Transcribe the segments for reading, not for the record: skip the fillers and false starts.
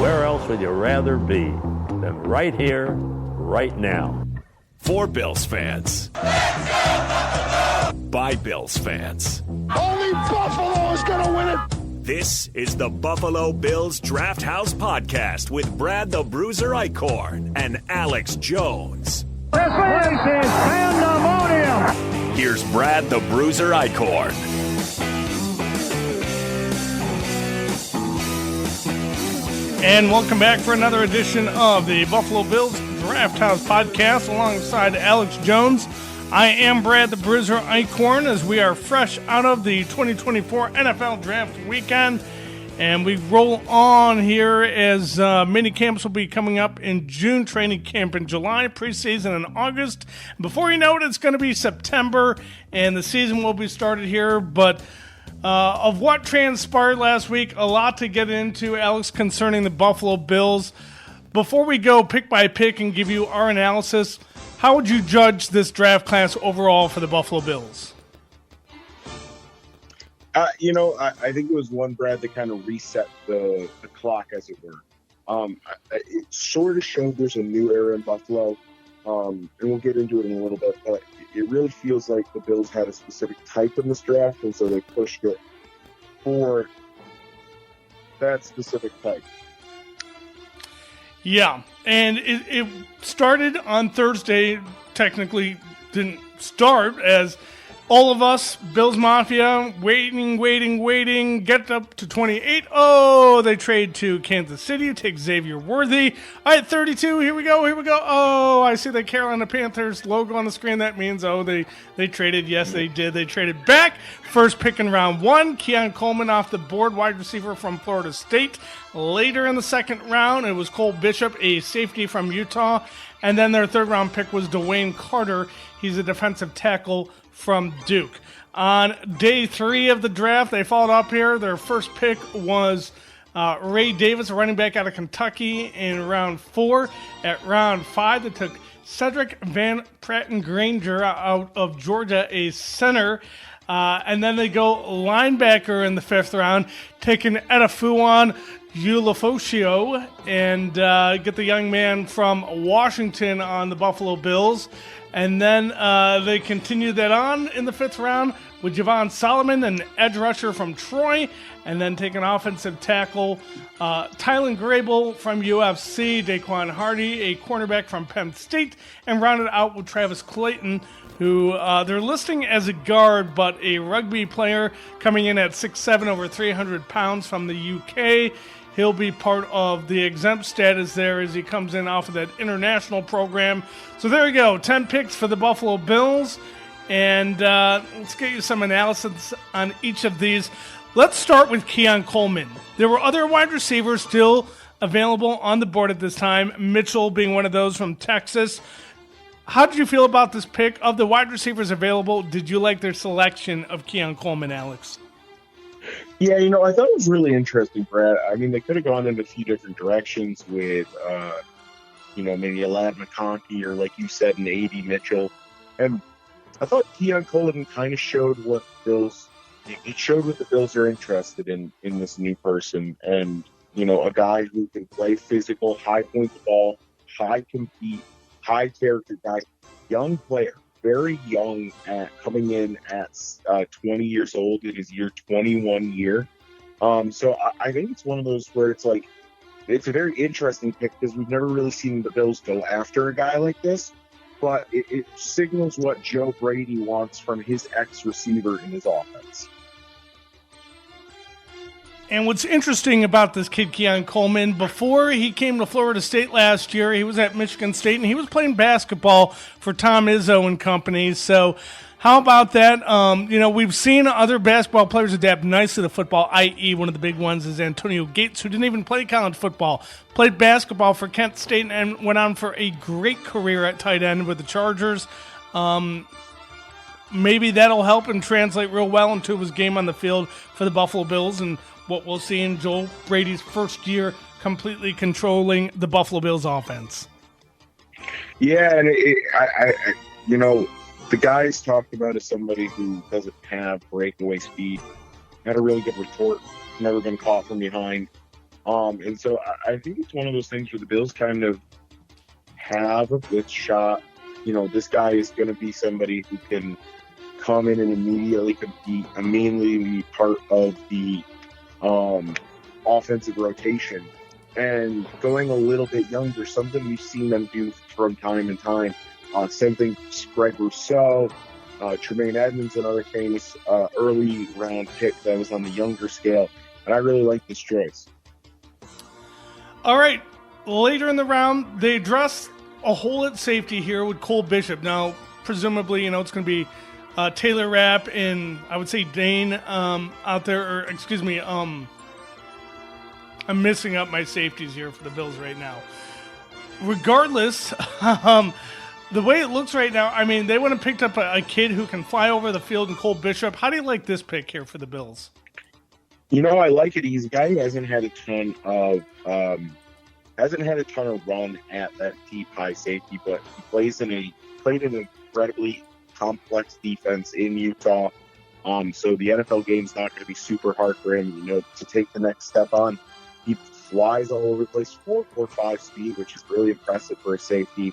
where else would you rather be than right here, right now? For Bills fans. Let's go Buffalo! By Bills fans. Only Buffalo is going to win it! This is the Buffalo Bills Draft House Podcast with Brad the Bruiser Eichkorn and Alex Jones. This place is pandemonium! Here's Brad the Bruiser Eichkorn. And welcome back for another edition of the Buffalo Bills Draft House Podcast alongside Alex Jones. I am Brad the Bruiser Eichkorn as we are fresh out of the 2024 NFL Draft Weekend. And we roll on here as mini camps will be coming up in June, training camp in July, preseason in August. Before you know it, it's going to be September and the season will be started here. But of what transpired last week, a lot to get into, Alex, concerning the Buffalo Bills. Before we go pick by pick and give you our analysis, how would you judge this draft class overall for the Buffalo Bills? I think it was one, Brad, that kind of reset the clock, as it were. It sort of showed there's a new era in Buffalo, and we'll get into it in a little bit, but it really feels like the Bills had a specific type in this draft, and so they pushed it for that specific type. Yeah, and it started on Thursday, technically didn't start, as all of us, Bills Mafia, waiting, get up to 28. Oh, they trade to Kansas City, take Xavier Worthy. All right, 32, here we go. Oh, I see the Carolina Panthers logo on the screen. That means, they traded. Yes, they did. They traded back. First pick in round one, Keon Coleman off the board, wide receiver from Florida State. Later in the second round, it was Cole Bishop, a safety from Utah. And then their third round pick was Dwayne Carter. He's a defensive tackle from Duke. On day three of the draft, they followed up here. Their first pick was Ray Davis, a running back out of Kentucky, in round 4. At round 5, they took Cedric Van Pratten-Granger out of Georgia, a center. And then they go linebacker in the 5th round, taking Edefuan Ulofosio, and get the young man from Washington on the Buffalo Bills. And then they continue that on in the 5th round with Javon Solomon, an edge rusher from Troy, and then take an offensive tackle, Tylen Grable from UFC, Daquan Hardy, a cornerback from Penn State, and rounded out with Travis Clayton, who they're listing as a guard, but a rugby player coming in at 6'7", over 300 pounds from the UK. He'll be part of the exempt status there as he comes in off of that international program. So there you go, 10 picks for the Buffalo Bills. And let's get you some analysis on each of these. Let's start with Keon Coleman. There were other wide receivers still available on the board at this time, Mitchell being one of those from Texas. How did you feel about this pick? Of the wide receivers available, did you like their selection of Keon Coleman, Alex? Yeah, I thought it was really interesting, Brad. I mean, they could have gone in a few different directions with, maybe a Ladd McConkey or, like you said, an A.D. Mitchell. And I thought Keon Coleman kind of showed what the Bills are interested in this new person. And, a guy who can play physical, high point the ball, high compete, high character guy, young player. Very young, coming in at 20 years old in his year 21 year. So I think it's one of those where it's like, it's a very interesting pick because we've never really seen the Bills go after a guy like this, but it signals what Joe Brady wants from his ex-receiver in his offense. And what's interesting about this kid, Keon Coleman, before he came to Florida State last year, he was at Michigan State, and he was playing basketball for Tom Izzo and company. So how about that? We've seen other basketball players adapt nicely to football, i.e. one of the big ones is Antonio Gates, who didn't even play college football, played basketball for Kent State and went on for a great career at tight end with the Chargers. Maybe that'll help and translate real well into his game on the field for the Buffalo Bills and what we'll see in Joe Brady's first year completely controlling the Buffalo Bills offense. Yeah, and the guy's talked about as somebody who doesn't have breakaway speed, had a really good retort, never been caught from behind. And so I think it's one of those things where the Bills kind of have a good shot. This guy is going to be somebody who can come in and immediately compete, immediately be part of the offensive rotation. And going a little bit younger, something we've seen them do from time to time. Same thing, Greg Rousseau, Tremaine Edmonds, another famous early round pick that was on the younger scale. And I really like this choice. All right, later in the round, they address a hole at safety here with Cole Bishop. Now, presumably, it's going to be Taylor Rapp and I would say Dane out there, or excuse me, I'm missing up my safeties here for the Bills right now. Regardless, the way it looks right now, I mean, they went and picked up a kid who can fly over the field in Cole Bishop. How do you like this pick here for the Bills? I like it. He's a guy who hasn't had a ton of run at that deep high safety, but he played an incredibly complex defense in Utah. So the NFL game's not going to be super hard for him, to take the next step on. He flies all over the place, 4.45 speed, which is really impressive for a safety.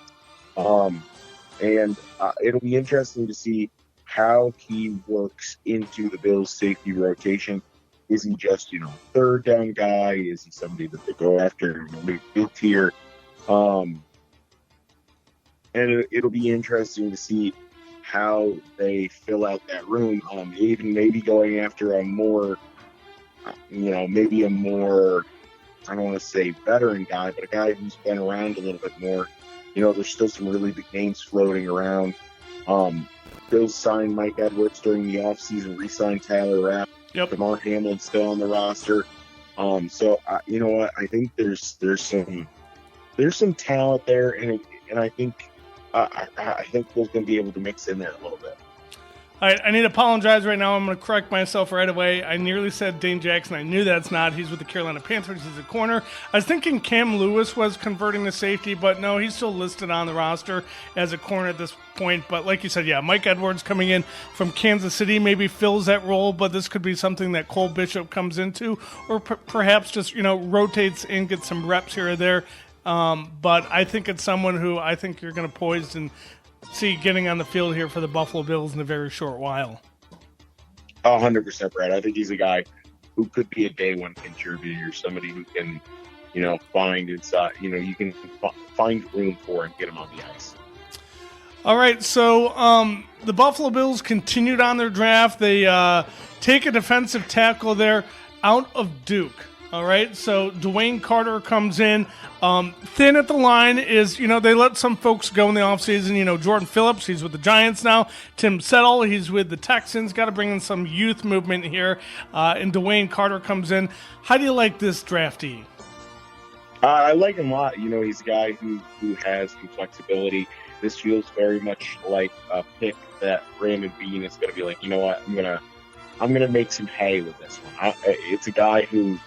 And it'll be interesting to see how he works into the Bills' safety rotation. Is he just, third down guy? Is he somebody that they go after, mid-tier? And it'll be interesting to see how they fill out that room. Even maybe going after a more, maybe a more, I don't want to say veteran guy, but a guy who's been around a little bit more. There's still some really big names floating around. Bills signed Mike Edwards during the offseason, re-signed Taylor Rapp. Yep. DeMar Hamlin's still on the roster. So you know what? I think there's some talent there, and I think Bill's going to be able to mix in there a little bit. All right, I need to apologize right now. I'm going to correct myself right away. I nearly said Dane Jackson. I knew that's not. He's with the Carolina Panthers. He's a corner. I was thinking Cam Lewis was converting to safety, but no, he's still listed on the roster as a corner at this point. But like you said, yeah, Mike Edwards coming in from Kansas City maybe fills that role, but this could be something that Cole Bishop comes into, or perhaps just, rotates and gets some reps here or there. But I think it's someone who I think you're going to poise and see getting on the field here for the Buffalo Bills in a very short while. 100%, Brad. I think he's a guy who could be a day one contributor, somebody who can, find inside, you can find room for and get him on the ice. All right, so the Buffalo Bills continued on their draft. They take a defensive tackle there out of Duke. All right, so Dwayne Carter comes in. Thin at the line is, they let some folks go in the offseason. Jordan Phillips, he's with the Giants now. Tim Settle, he's with the Texans. Got to bring in some youth movement here. And Dwayne Carter comes in. How do you like this draftee? I like him a lot. He's a guy who has some flexibility. This feels very much like a pick that Brandon Beane is going to be like, you know what, I'm gonna make some hay with this one. It's a guy who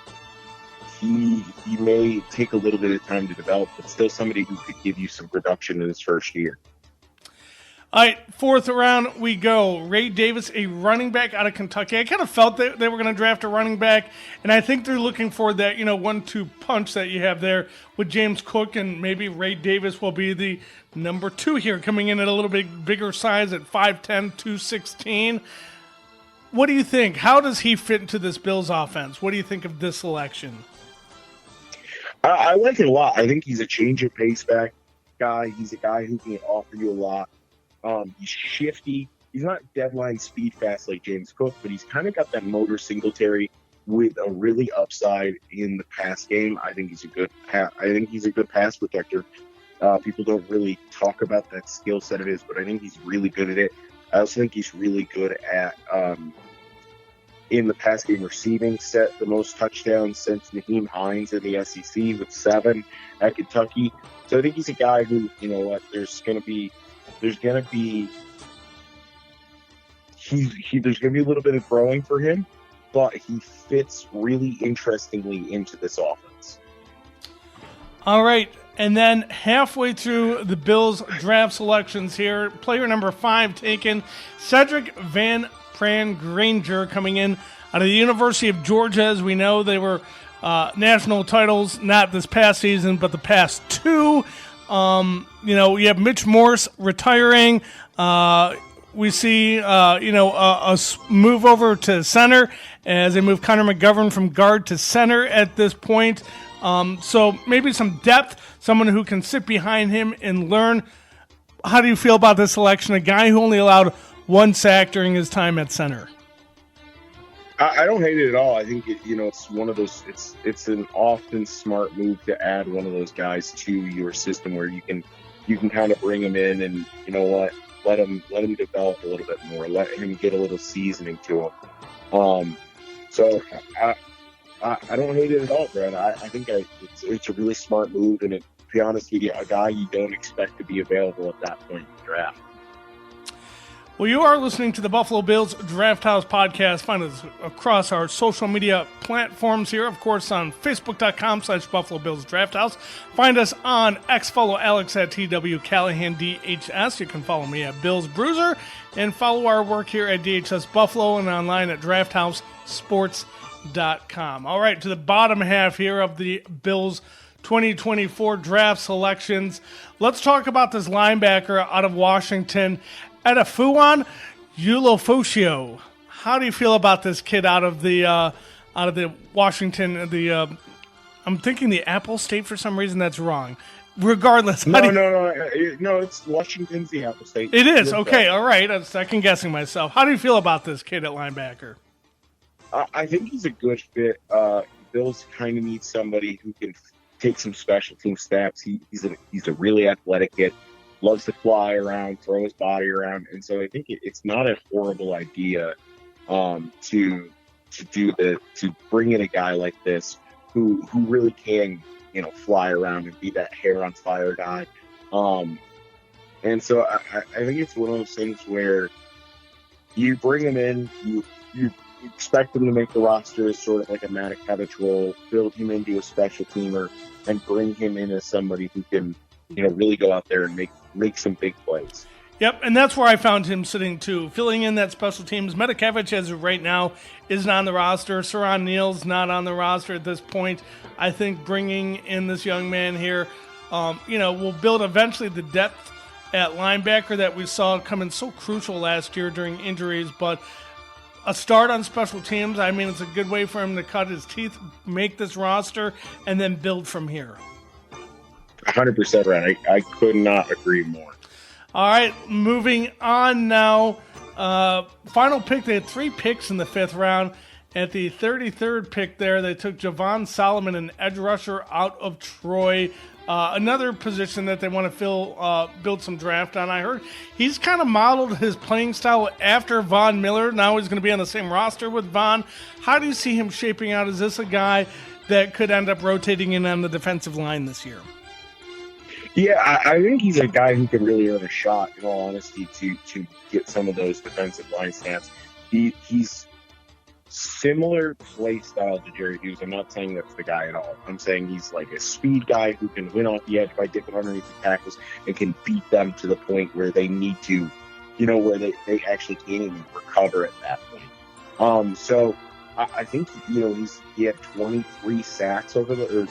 he may take a little bit of time to develop, but still somebody who could give you some production in his first year. All right, fourth round we go. Ray Davis, a running back out of Kentucky. I kind of felt that they were going to draft a running back, and I think they're looking for that, 1-2 punch that you have there with James Cook, and maybe Ray Davis will be the number 2 here, coming in at a little bit bigger size at 5'10", 216. What do you think? How does he fit into this Bills offense? What do you think of this selection? I like it a lot. I think he's a change of pace back guy. He's a guy who can offer you a lot. He's shifty. He's not deadline speed fast like James Cook, but he's kind of got that motor Singletary with a really upside in the pass game. I think he's a good pass protector. People don't really talk about that skill set of his, but I think he's really good at it. I also think he's really good at in the pass game receiving, set the most touchdowns since Naheem Hines in the SEC with 7 at Kentucky. So I think he's a guy who, there's going to be a little bit of growing for him, but he fits really interestingly into this offense. All right. And then halfway through the Bills draft selections here, player number 5 taken, Cedric Van Pran Granger coming in out of the University of Georgia. As we know, they were national titles, not this past season, but the past two. You have Mitch Morse retiring. We see, a move over to center as they move Connor McGovern from guard to center at this point. So maybe some depth, someone who can sit behind him and learn. How do you feel about this selection? A guy who only allowed one sack during his time at center. I don't hate it at all. I think it's one of those. It's an often smart move to add one of those guys to your system where you can kind of bring him in and let him develop a little bit more, let him get a little seasoning to him. So I don't hate it at all, Brad. I think it's a really smart move, and to be honest with you, a guy you don't expect to be available at that point in the draft. Well, you are listening to the Buffalo Bills Draft House podcast. Find us across our social media platforms here, of course, on Facebook.com/Buffalo Bills Draft House. Find us on X, follow Alex at TW Callahan DHS. You can follow me at Bills Bruiser, and follow our work here at DHS Buffalo and online at DraftHouseSports.com. All right, to the bottom half here of the Bills 2024 draft selections. Let's talk about this linebacker out of Washington, Edefuan Ulofoshio. How do you feel about this kid out of the Washington? I'm thinking the Apple State for some reason. That's wrong. Regardless, no, it's Washington's the Apple State. It is okay. All right, I'm second guessing myself. How do you feel about this kid at linebacker? I think he's a good fit. Bills kind of need somebody who can take some special team snaps. He's a really athletic kid. Loves to fly around, throw his body around, and so I think it's not a horrible idea to bring in a guy like this who really can fly around and be that hair on fire guy. And so I think it's one of those things where you bring him in, you expect him to make the roster as sort of like a Matakevich role, build him into a special teamer, and bring him in as somebody who can really go out there and make some big plays. Yep, and that's where I found him sitting too, filling in that special teams. Matakevich, as of right now, isn't on the roster. Saron Neal's not on the roster at this point. I think bringing in this young man here, will build eventually the depth at linebacker that we saw come in so crucial last year during injuries. But a start on special teams, I mean, it's a good way for him to cut his teeth, make this roster, and then build from here. 100% right. I could not agree more. All right, moving on now. Final pick, they had 3 picks in the 5th round. At the 33rd pick there, they took Javon Solomon, an edge rusher out of Troy. Another position that they want to build some draft on. I heard he's kind of modeled his playing style after Von Miller. Now he's going to be on the same roster with Von. How do you see him shaping out? Is this a guy that could end up rotating in on the defensive line this year? Yeah, I think he's a guy who can really earn a shot, in all honesty, to get some of those defensive line snaps. He's similar play style to Jerry Hughes. I'm not saying that's the guy at all. I'm saying he's like a speed guy who can win off the edge by dipping underneath the tackles and can beat them to the point where they need to, where they actually can't even recover at that point. So I think he had 23 sacks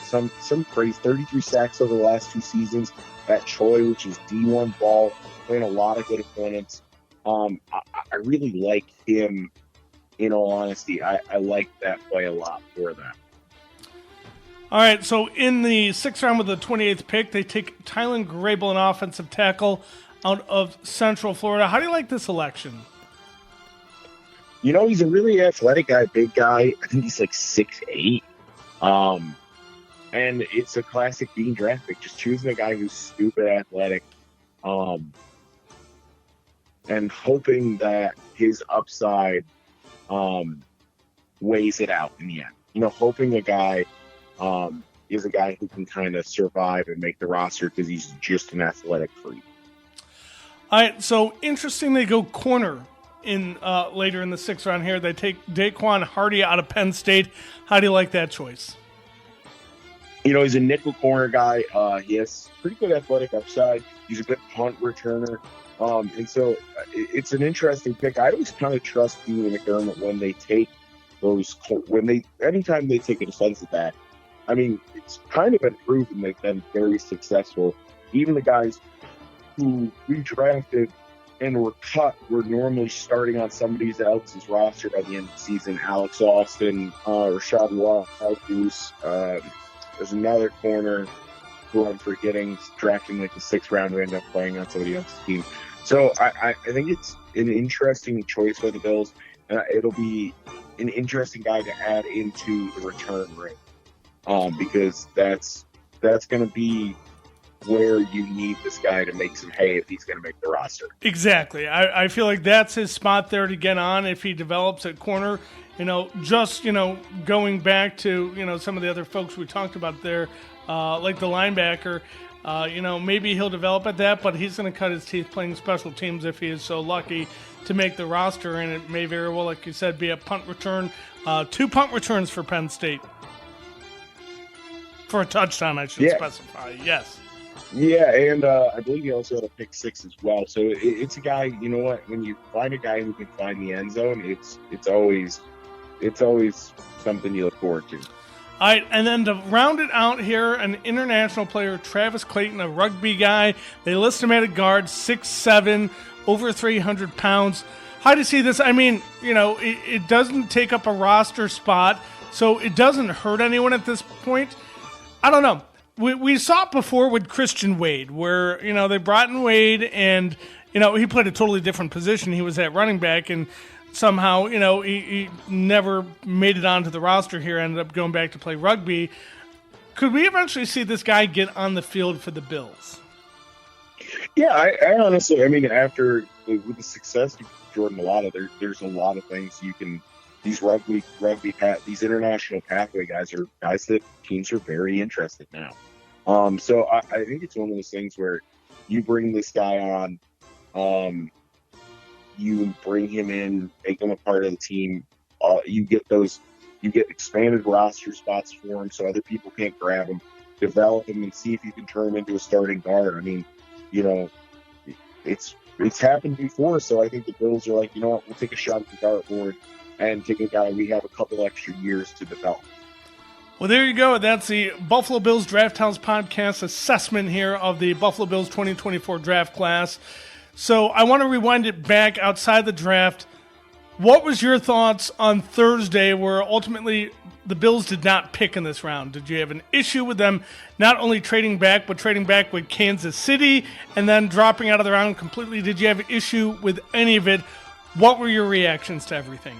some crazy 33 sacks over the last 2 seasons at Troy, which is D1 ball, playing a lot of good opponents. I really like him. In all honesty, I like that play a lot for them. All right, so in the 6th round with the 28th pick, they take Tylen Grable, an offensive tackle out of Central Florida. How do you like this selection? He's a really athletic guy, big guy. I think he's like 6'8". And it's a classic Bean draft pick, just choosing a guy who's stupid athletic, and hoping that his upside weighs it out in the end. Hoping a guy is a guy who can kind of survive and make the roster because he's just an athletic freak. All right, so interesting they go corner in later in the 6th round here. They take Daquan Hardy out of Penn State. How do you like that choice? He's a nickel corner guy. He has pretty good athletic upside. He's a good punt returner. And so it's an interesting pick. I always kind of trust Dean McDermott when they take anytime they take a defensive back, I mean, it's kind of been proven they've been very successful. Even the guys who we drafted and were cut were normally starting on somebody else's roster by the end of the season. Alex Austin, Rashad White, there's another corner who I'm forgetting, drafting like the 6th round, who ended up playing on somebody else's team. So I think it's an interesting choice by the Bills. It'll be an interesting guy to add into the return rate, because that's going to be where you need this guy to make some hay if he's going to make the roster. Exactly. I feel like that's his spot there to get on if he develops at corner. Just, going back to, some of the other folks we talked about there, like the linebacker, maybe he'll develop at that, but he's going to cut his teeth playing special teams if he is so lucky to make the roster, and it may very well, like you said, be a punt return. 2 punt returns for Penn State. For a touchdown, I should specify. Yes. Yeah, and I believe he also had a pick 6 as well. So it's a guy, you know what, when you find a guy who can find the end zone, it's always something you look forward to. All right, and then to round it out here, an international player, Travis Clayton, a rugby guy. They list him at a guard, 6'7", over 300 pounds. How do you see this? I mean, it doesn't take up a roster spot, so it doesn't hurt anyone at this point. I don't know. We saw it before with Christian Wade, where, they brought in Wade, and, he played a totally different position. He was at running back, and somehow, he never made it onto the roster here, ended up going back to play rugby. Could we eventually see this guy get on the field for the Bills? Yeah, I honestly, after with the success of Jordan Mailata, there's a lot of things you can. These these international pathway guys are guys that teams are very interested now. So I think it's one of those things where you bring this guy on, you bring him in, make him a part of the team. You get expanded roster spots for him so other people can't grab him. Develop him and see if you can turn him into a starting guard. I mean, it's happened before. So I think the Bills are like, we'll take a shot at the dartboard and take a guy we have a couple extra years to develop. Well, there you go. That's the Buffalo Bills Draft House podcast assessment here of the Buffalo Bills 2024 draft class. So I want to rewind it back outside the draft. What was your thoughts on Thursday where ultimately the Bills did not pick in this round? Did you have an issue with them not only trading back, but trading back with Kansas City and then dropping out of the round completely? Did you have an issue with any of it? What were your reactions to everything?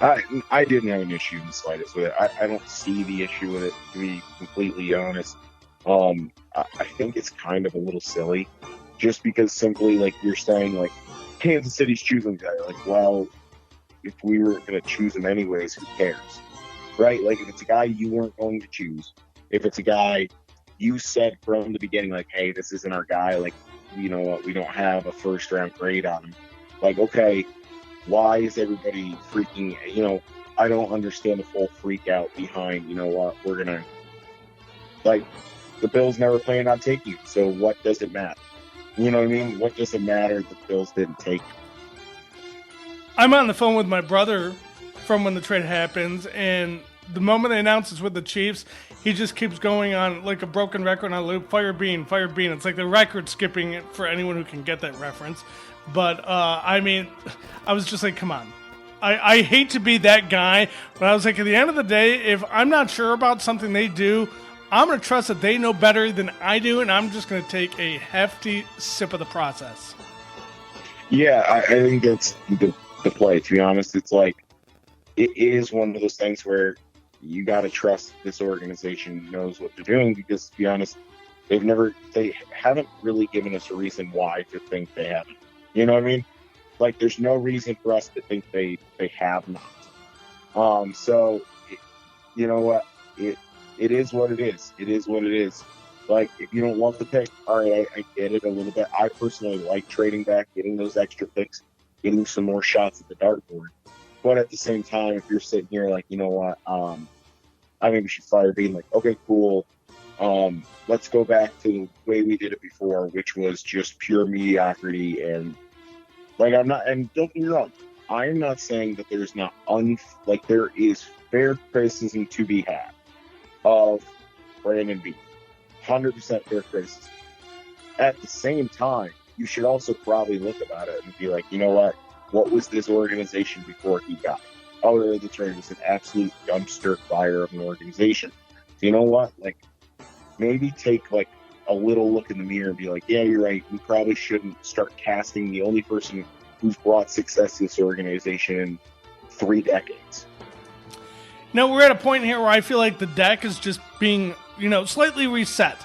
I didn't have an issue in the slightest with it. I don't see the issue with it, to be completely honest. I think it's kind of a little silly, just because simply, like you're saying, like, Kansas City's choosing the guy. Like, well, if we were going to choose him anyways, who cares? Right? Like, if it's a guy you weren't going to choose, if it's a guy you said from the beginning, like, hey, this isn't our guy, like, you know what, we don't have a first-round grade on him. Like, okay, why is everybody freaking, I don't understand the full freak out behind, what, we're going to, like, the Bills never planned on taking it, so what does it matter? You know what I mean? What does it matter that the Bills didn't take it? I'm on the phone with my brother from when the trade happens, and the moment they announce it's with the Chiefs, he just keeps going on like a broken record on a loop. Fire Bean, Fire Bean. It's like the record skipping it for anyone who can get that reference. But, I was just like, come on. I hate to be that guy, but I was like, at the end of the day, if I'm not sure about something they do, I'm going to trust that they know better than I do, and I'm just going to take a hefty sip of the process. Yeah, I think that's the play, to be honest. It's like, it is one of those things where you got to trust this organization knows what they're doing, because, to be honest, they haven't really given us a reason why to think they haven't. You know what I mean? Like, there's no reason for us to think they have not. So, you know what? It is what it is. It is what it is. Like, if you don't want the pick, all right, I get it a little bit. I personally like trading back, getting those extra picks, getting some more shots at the dartboard. But at the same time, if you're sitting here like, you know what, I think we should fire Bean. Like, okay, cool. Let's go back to the way we did it before, which was just pure mediocrity. And like, and don't get me wrong, I'm not saying that there's not there is fair criticism to be had of Brandon Beane. 100% fair criticism. At the same time, you should also probably look about it and be like, you know what was this organization before he got it? Oh, that's right, it's an absolute dumpster fire of an organization. So you know what? Like, maybe take like a little look in the mirror and be like, yeah, you're right. We probably shouldn't start casting the only person who's brought success to this organization in 3 decades. No, we're at a point here where I feel like the deck is just being, slightly reset.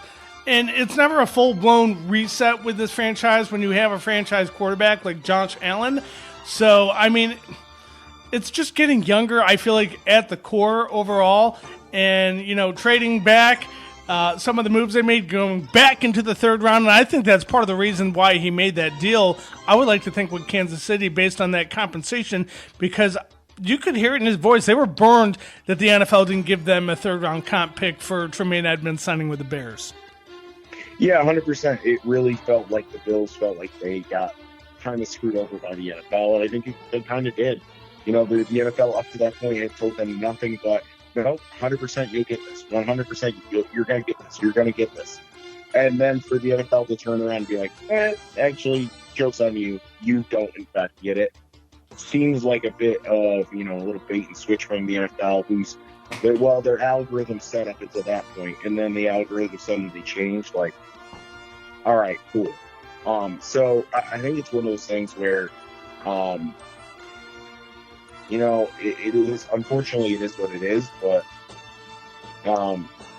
And it's never a full-blown reset with this franchise when you have a franchise quarterback like Josh Allen. So, I mean, it's just getting younger, I feel like, at the core overall. And, trading back some of the moves they made, going back into the 3rd round. And I think that's part of the reason why he made that deal, I would like to think, with Kansas City based on that compensation, because you could hear it in his voice. They were burned that the NFL didn't give them a 3rd-round comp pick for Tremaine Edmonds signing with the Bears. Yeah, 100%. It really felt like the Bills felt like they got kind of screwed over by the NFL, and I think they kind of did. The NFL up to that point had told them nothing but, 100% you'll get this. 100% you're going to get this. You're going to get this. And then for the NFL to turn around and be like, actually, joke's on you. You don't, in fact, get it. Seems like a bit of, a little bait and switch from the NFL, their algorithm set up until that point, and then the algorithm suddenly changed. Like, all right, cool. So I think it's one of those things where, it is, unfortunately, it is what it is, but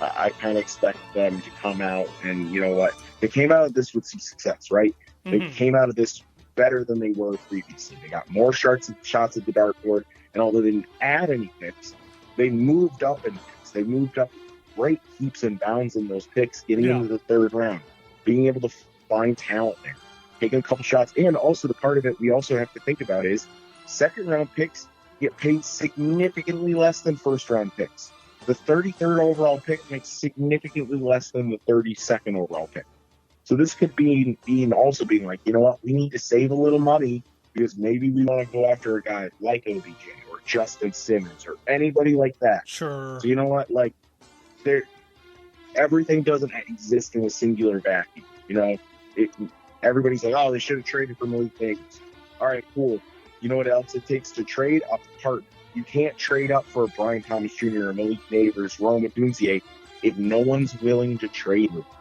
I kind of expect them to come out and, they came out of this with some success, right? Mm-hmm. They came out of this better than they were previously. They got more shots at the dartboard, and although they didn't add any picks, they moved up in picks. They moved up great heaps and bounds in those picks, getting into the 3rd round, being able to find talent there, taking a couple shots. And also the part of it we also have to think about is 2nd-round picks get paid significantly less than 1st-round picks. The 33rd overall pick makes significantly less than the 32nd overall pick. So this could be also being like, you know what, we need to save a little money because maybe we want to go after a guy like OBJ or Justin Simmons or anybody like that. Sure. So you know what, like, everything doesn't exist in a singular vacuum. Everybody's like, oh, they should have traded for Malik Davis. All right, cool. You know what else it takes to trade? A partner. You can't trade up for Brian Thomas Jr. or Malik Neighbors, Roma Dunzier, if no one's willing to trade with you.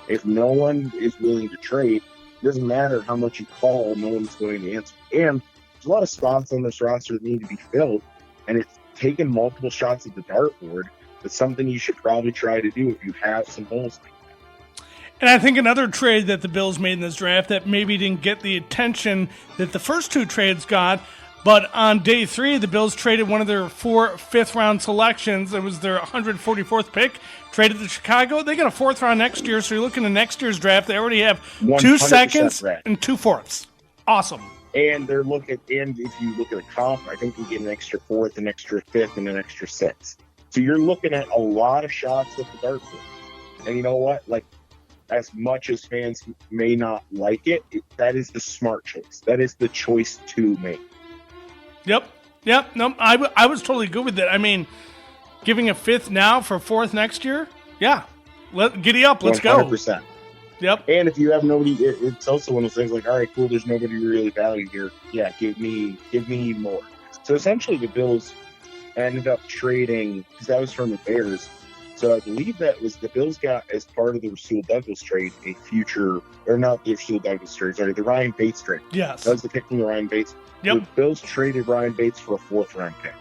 If no one is willing to trade, it doesn't matter how much you call, no one's going to answer. And there's a lot of spots on this roster that need to be filled, and it's taken multiple shots at the dartboard. That's something you should probably try to do if you have some holes like that. And I think another trade that the Bills made in this draft that maybe didn't get the attention that the first 2 trades got, but on day 3, the Bills traded one of their 4 5th-round selections. It was their 144th pick, traded to Chicago. They got a 4th round next year, so you're looking at next year's draft. They already have 2 seconds and 2 fourths. Awesome. And if you look at the comp, I think we get an extra 4th, an extra 5th, and an extra 6th. So you're looking at a lot of shots at the dartboard. And you know what? Like, as much as fans may not like it, that is the smart choice. That is the choice to make. Yep. No, I was totally good with it. I mean, giving a 5th now for 4th next year? Yeah. Giddy up. Let's 100%. Go. Yep. And if you have nobody, it's also one of those things like, all right, cool, there's nobody really valued here. Yeah, give me more. So essentially the Bills ended up trading, because that was from the Bears. So I believe that was the Bills got, as part of the Rasul Douglas trade, the Ryan Bates trade. Yes. That was the pick from the Ryan Bates. Yep. The Bills traded Ryan Bates for a 4th round pick.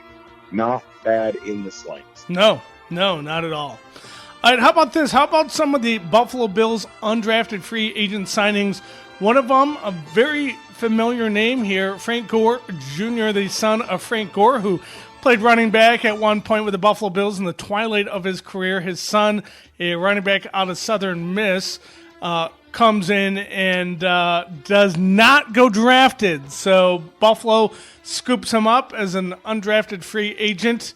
Not bad in the slightest. No, not at all. All right, how about this? How about some of the Buffalo Bills undrafted free agent signings? One of them, a very familiar name here, Frank Gore Jr., the son of Frank Gore, who played running back at one point with the Buffalo Bills in the twilight of his career. His son, a running back out of Southern Miss, comes in and does not go drafted. So Buffalo scoops him up as an undrafted free agent.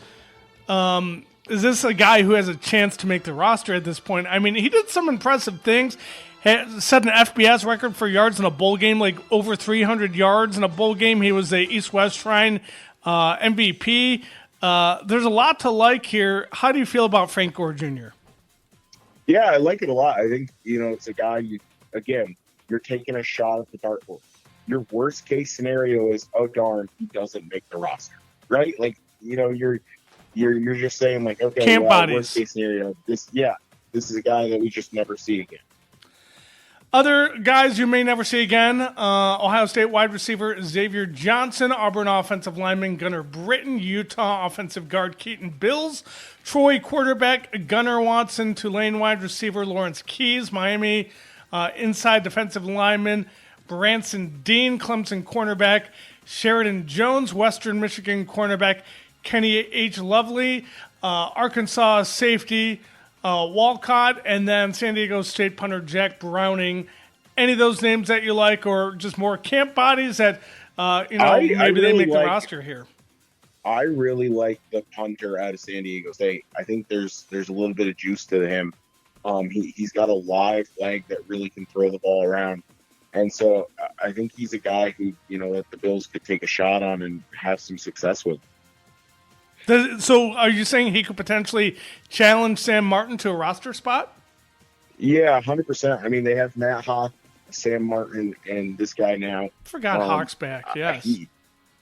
Is this a guy who has a chance to make the roster at this point? I mean, he did some impressive things. set an FBS record for yards in a bowl game, like over 300 yards in a bowl game. He was the East-West Shrine MVP. There's a lot to like here. How do you feel about Frank Gore Jr.? Yeah, I like it a lot. I think, it's a guy, you're taking a shot at the dartboard. Your worst case scenario is, oh darn, he doesn't make the roster, right? Like, you're just saying like, okay, camp bodies. Worst case scenario, this is a guy that we just never see again. Other guys you may never see again, Ohio State wide receiver Xavier Johnson, Auburn offensive lineman Gunnar Britton, Utah offensive guard Keaton Bills, Troy quarterback Gunnar Watson, Tulane wide receiver Lawrence Keyes, Miami inside defensive lineman Branson Dean, Clemson cornerback Sheridan Jones, Western Michigan cornerback Kenny H. Lovely, Arkansas safety Walcott, and then San Diego State punter Jack Browning. Any of those names that you like, or just more camp bodies that maybe really they make the roster here? I really like the punter out of San Diego State. I think there's a little bit of juice to him. He's got a live leg that really can throw the ball around, and so I think he's a guy who that the Bills could take a shot on and have some success with. So are you saying he could potentially challenge Sam Martin to a roster spot? Yeah, 100%. I mean, they have Matt Hawk, Sam Martin, and this guy now. Forgot Hawk's back, yes.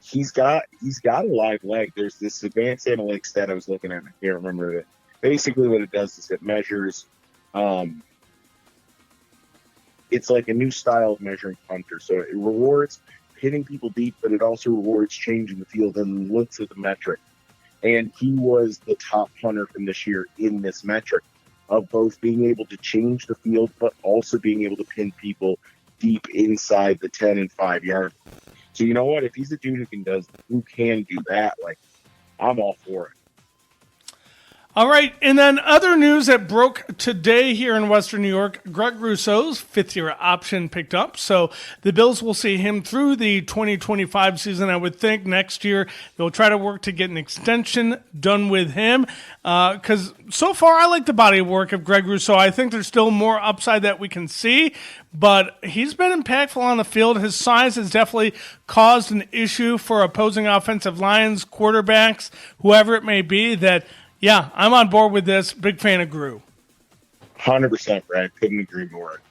He's got a live leg. There's this advanced analytics stat I was looking at. I can't remember it. Basically what it does is it measures it's like a new style of measuring punter. So it rewards hitting people deep, but it also rewards changing the field and looks at the metric. And he was the top punter from this year in this metric of both being able to change the field, but also being able to pin people deep inside the 10 and 5 yard. So you know what? If he's a dude who can do that, like, I'm all for it. All right, and then other news that broke today here in Western New York, Greg Rousseau's fifth-year option picked up, so the Bills will see him through the 2025 season. I would think next year they'll try to work to get an extension done with him, because so far I like the body of work of Greg Rousseau. I think there's still more upside that we can see, but he's been impactful on the field. His size has definitely caused an issue for opposing offensive lines, quarterbacks, whoever it may be, that yeah, I'm on board with this. Big fan of Gru. 100%, Brad. Couldn't agree more.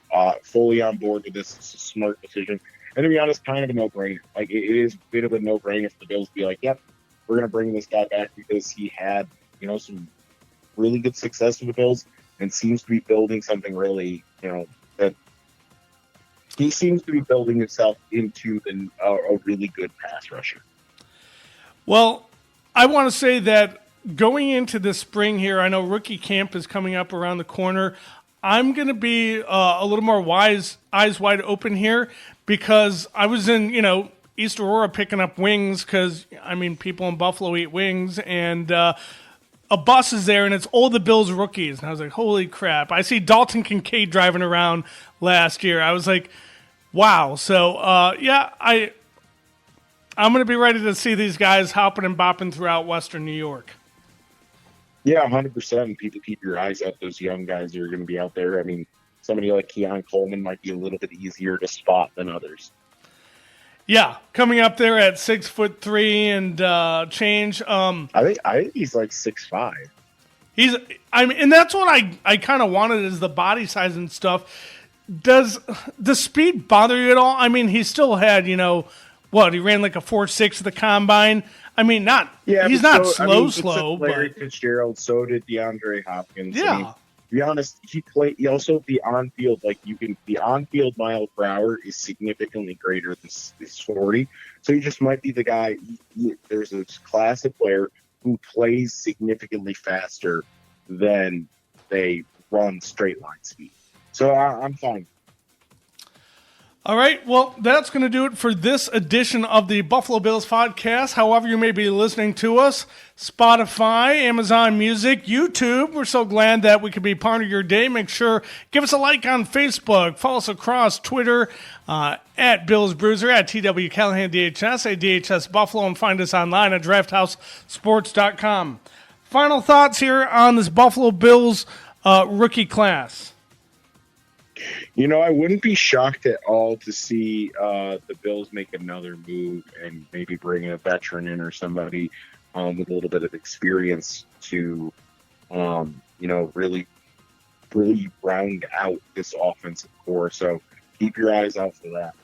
Fully on board with this. It's a smart decision. And to be honest, kind of a no-brainer. Like, it is a bit of a no-brainer for the Bills to be like, yep, we're going to bring this guy back because he had, some really good success with the Bills and seems to be building something really, that he seems to be building himself into a really good pass rusher. Well, I want to say that going into the spring here, I know rookie camp is coming up around the corner. I'm going to be a little more eyes wide open here because I was in, East Aurora picking up wings because, people in Buffalo eat wings, and a bus is there, and it's all the Bills rookies. And I was like, holy crap. I see Dalton Kincaid driving around last year. I was like, wow. So, I'm going to be ready to see these guys hopping and bopping throughout Western New York. Yeah, 100%. People keep your eyes up. Those young guys that are going to be out there. Somebody like Keon Coleman might be a little bit easier to spot than others. Yeah, coming up there at 6'3" and change. I think he's like 6'5". And that's what I kind of wanted is the body size and stuff. Does the speed bother you at all? He still had, he ran like a 4.6 at the combine. He's not slow. Larry Fitzgerald, so did DeAndre Hopkins. Yeah. To be honest, he also the on-field, the on-field mile per hour is significantly greater than this 40. So he just might be the guy. There's a class of player who plays significantly faster than they run straight line speed. So I'm fine. All right, well, that's going to do it for this edition of the Buffalo Bills podcast. However you may be listening to us, Spotify, Amazon Music, YouTube, we're so glad that we could be part of your day. Make sure, give us a like on Facebook, follow us across Twitter, at Bills Bruiser, at TW Callahan DHS, at DHS Buffalo, and find us online at drafthousesports.com. Final thoughts here on this Buffalo Bills rookie class. I wouldn't be shocked at all to see the Bills make another move and maybe bring a veteran in or somebody with a little bit of experience to, really round out this offensive core. So keep your eyes out for that.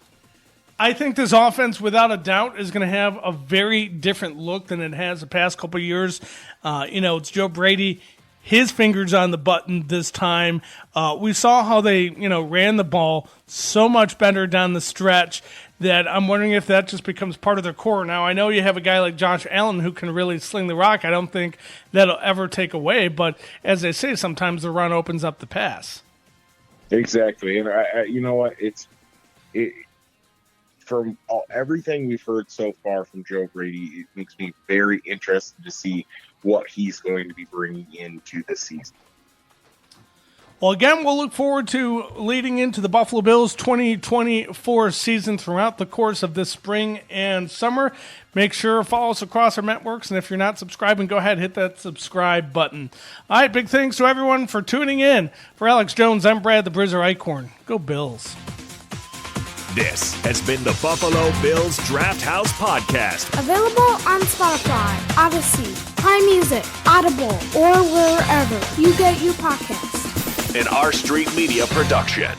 I think this offense, without a doubt, is going to have a very different look than it has the past couple of years. It's Joe Brady. His fingers on the button this time. We saw how they, ran the ball so much better down the stretch that I'm wondering if that just becomes part of their core. Now, I know you have a guy like Josh Allen who can really sling the rock. I don't think that'll ever take away. But as they say, sometimes the run opens up the pass. Exactly. And you know what? From everything we've heard so far from Joe Brady, it makes me very interested to see what he's going to be bringing into this season. Well, again, we'll look forward to leading into the Buffalo Bills 2024 season throughout the course of this spring and summer. Make sure to follow us across our networks, and if you're not subscribing, go ahead and hit that subscribe button. All right, big thanks to everyone for tuning in. For Alex Jones, I'm Brad the Bruiser Eichkorn. Go Bills. This has been the Buffalo Bills Draft House Podcast. Available on Spotify, Odyssey, High Music, Audible, or wherever you get your podcasts. An R Street Media production.